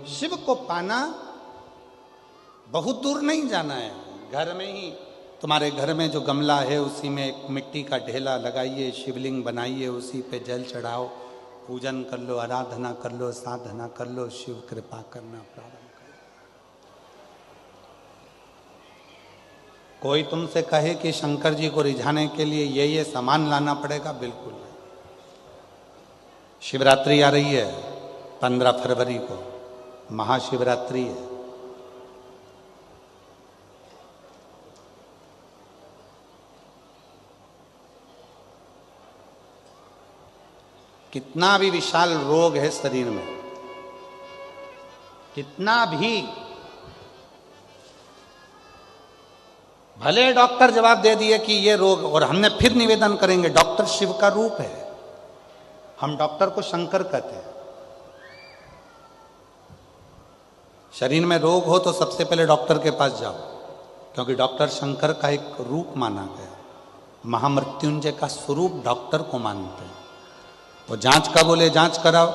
शिव को पाना बहुत दूर नहीं जाना है, घर में ही तुम्हारे घर में जो गमला है उसी में एक मिट्टी का ढेला लगाइए, शिवलिंग बनाइए, उसी पे जल चढ़ाओ, पूजन कर लो, आराधना कर लो, साधना कर लो, शिव कृपा करना प्रारंभ करो। कोई तुमसे कहे कि शंकर जी को रिझाने के लिए ये सामान लाना पड़ेगा, बिल्कुल नहीं। शिवरात्रि आ रही है 15 फरवरी को, महाशिवरात्रि है। कितना भी विशाल रोग है शरीर में, कितना भी भले डॉक्टर जवाब दे दिए कि ये रोग, और हमने फिर निवेदन करेंगे डॉक्टर शिव का रूप है, हम डॉक्टर को शंकर कहते हैं। शरीर में रोग हो तो सबसे पहले डॉक्टर के पास जाओ, क्योंकि डॉक्टर शंकर का एक रूप माना गया, महामृत्युंजय का स्वरूप डॉक्टर को मानते हैं। वो जांच का बोले जांच कराओ,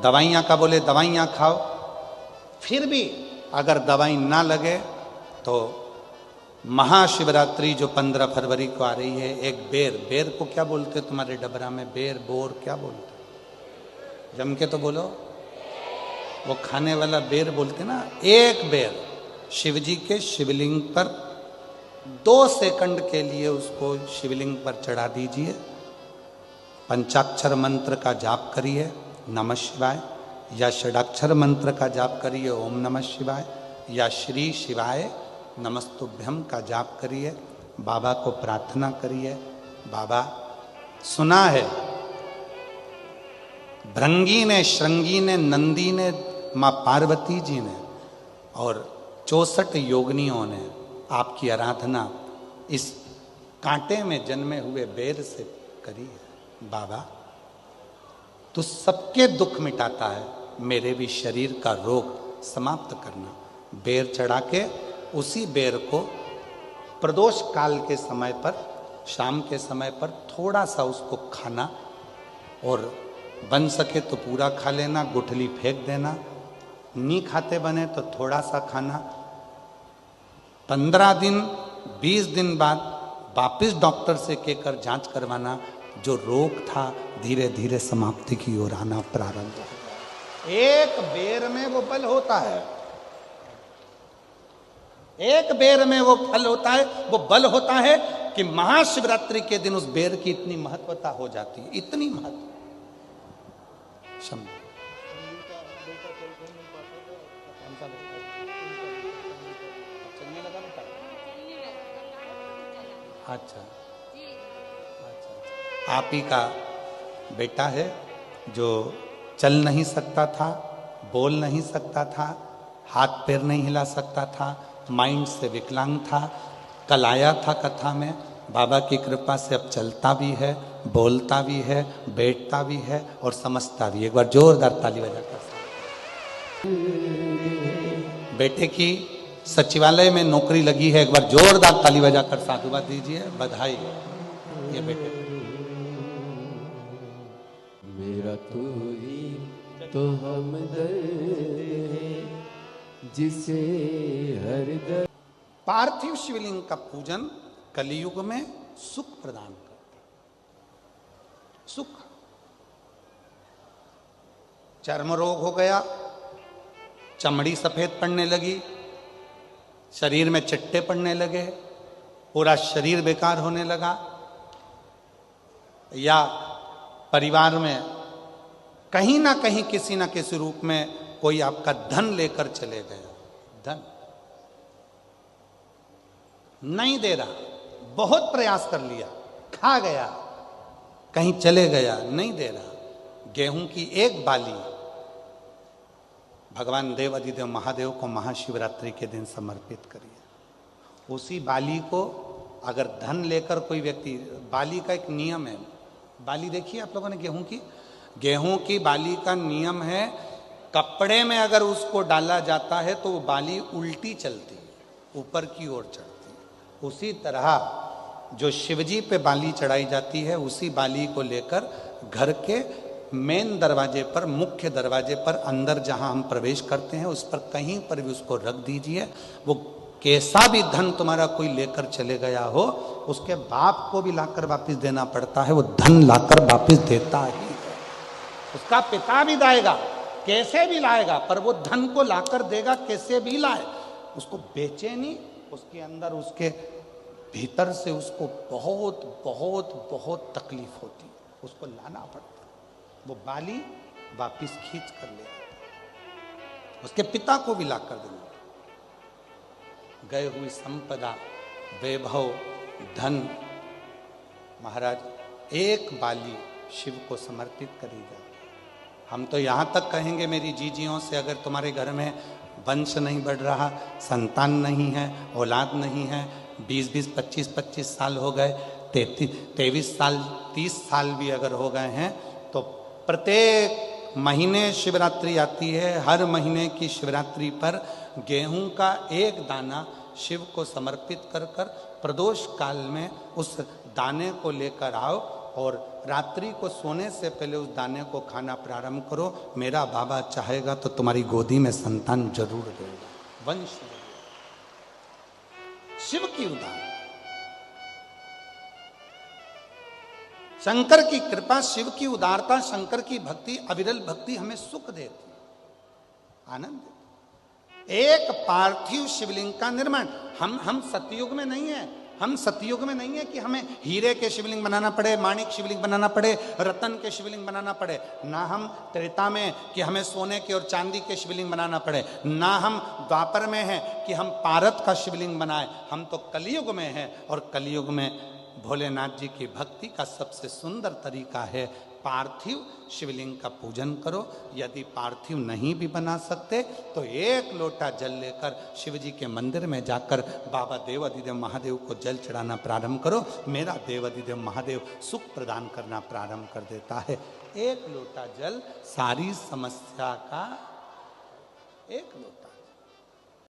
दवाइयाँ का बोले दवाइयाँ खाओ, फिर भी अगर दवाई ना लगे तो महाशिवरात्रि जो 15 फरवरी को आ रही है, एक बेर को क्या बोलते तुम्हारे डबरा में, बेर बोर क्या बोलते, जम के तो बोलो, वो खाने वाला बेर बोलते ना। एक बेर शिव जी के शिवलिंग पर 2 सेकंड के लिए उसको शिवलिंग पर चढ़ा दीजिए, पंचाक्षर मंत्र का जाप करिए नमः शिवाय, या षडाक्षर मंत्र का जाप करिए ओम नमः शिवाय, या श्री शिवाय नमस्तुभ्यम का जाप करिए, बाबा को प्रार्थना करिए। बाबा सुना है भृंगी ने, श्रृंगी ने, नंदी ने, माँ पार्वती जी ने और 64 योगिनियों ने आपकी आराधना इस कांटे में जन्मे हुए बेर से करी है। बाबा तू सबके दुख मिटाता है, मेरे भी शरीर का रोग समाप्त करना। बेर चढ़ा के उसी बेर को प्रदोष काल के समय पर, शाम के समय पर थोड़ा सा उसको खाना, और बन सके तो पूरा खा लेना, गुठली फेंक देना, नहीं खाते बने तो थोड़ा सा खाना। 15 दिन 20 दिन बाद वापिस डॉक्टर से कहकर जांच करवाना, जो रोग था धीरे धीरे समाप्ति की ओर आना प्रारंभ हो। एक बेर में वो बल होता है, एक बेर में वो फल होता है, वो बल होता है कि महाशिवरात्रि के दिन उस बेर की इतनी महत्वता हो जाती है, इतनी महत्व। अच्छा, आप ही का बेटा है जो चल नहीं सकता था, बोल नहीं सकता था, हाथ पैर नहीं हिला सकता था, माइंड से विकलांग था। कल आया था कथा में, बाबा की कृपा से अब चलता भी है, बोलता भी है, बैठता भी है और समझता भी। एक बार जोरदार ताली बजाकर। बेटे की सचिवालय में नौकरी लगी है, एक बार जोरदार ताली बजाकर साधुवाद दीजिए, बधाई। ये बेटे मेरा तू ही तो हमदर्द है जिसे हर दर्द। पार्थिव शिवलिंग का पूजन कलियुग में सुख प्रदान करता है। सुख, चर्म रोग हो गया, चमड़ी सफेद पड़ने लगी, शरीर में चिट्टे पड़ने लगे, पूरा शरीर बेकार होने लगा, या परिवार में कहीं ना कहीं किसी ना किसी रूप में कोई आपका धन लेकर चले गया, धन नहीं दे रहा, बहुत प्रयास कर लिया, खा गया, कहीं चले गया, नहीं दे रहा। गेहूं की एक बाली भगवान देव अधिदेव महादेव को महाशिवरात्रि के दिन समर्पित करिए। उसी बाली को अगर धन लेकर कोई व्यक्ति, बाली का एक नियम है, बाली देखिए आप लोगों ने गेहूं की बाली का नियम है, कपड़े में अगर उसको डाला जाता है तो वो बाली उल्टी चलती है, ऊपर की ओर चढ़ती है। उसी तरह जो शिवजी पे बाली चढ़ाई जाती है, उसी बाली को लेकर घर के मेन दरवाजे पर, मुख्य दरवाजे पर अंदर जहां हम प्रवेश करते हैं उस पर कहीं पर भी उसको रख दीजिए। वो कैसा भी धन तुम्हारा कोई लेकर चले गया हो, उसके बाप को भी लाकर वापस देना पड़ता है, वो धन लाकर वापस देता ही है। उसका पिता भी लाएगा, कैसे भी लाएगा, पर वो धन को लाकर देगा, कैसे भी लाए। उसको बेचे नहीं, उसके अंदर, उसके भीतर से उसको बहुत बहुत बहुत तकलीफ होती है, उसको लाना पड़ता है। वो बाली वापिस खींच कर ले आता, उसके पिता को भी लाकर देना। गए हुई संपदा, वैभव, धन, महाराज एक बाली शिव को समर्पित करी जाए। हम तो यहाँ तक कहेंगे मेरी जीजियों से, अगर तुम्हारे घर में वंश नहीं बढ़ रहा, संतान नहीं है, औलाद नहीं है, 20-20, 25-25 साल हो गए, 23 साल, 30 साल भी अगर हो गए हैं, तो प्रत्येक महीने शिवरात्रि आती है, हर महीने की शिवरात्रि पर गेहूं का एक दाना शिव को समर्पित कर कर प्रदोष काल में उस दाने को लेकर आओ और रात्रि को सोने से पहले उस दाने को खाना प्रारंभ करो। मेरा बाबा चाहेगा तो तुम्हारी गोदी में संतान जरूर देगा, वंश देगा। शिव की उदाहरण, शंकर की कृपा, शिव की उदारता, शंकर की भक्ति, अविरल भक्ति हमें सुख देती, आनंद देती। एक पार्थिव शिवलिंग का निर्माण, हम सतयुग में नहीं है, हम सतयुग में नहीं है कि हमें हीरे के शिवलिंग बनाना पड़े, माणिक शिवलिंग बनाना पड़े, रतन के शिवलिंग बनाना पड़े। ना हम त्रेता में कि हमें सोने के और चांदी के शिवलिंग बनाना पड़े, ना हम द्वापर में हैं कि हम पारत का शिवलिंग बनाए। हम तो कलयुग में हैं, और कलयुग में भोलेनाथ जी की भक्ति का सबसे सुंदर तरीका है पार्थिव शिवलिंग का पूजन करो। यदि पार्थिव नहीं भी बना सकते तो एक लोटा जल लेकर शिव जी के मंदिर में जाकर बाबा देवाधिदेव महादेव को जल चढ़ाना प्रारंभ करो। मेरा देवाधिदेव महादेव सुख प्रदान करना प्रारंभ कर देता है। एक लोटा जल सारी समस्या का, एक लोटा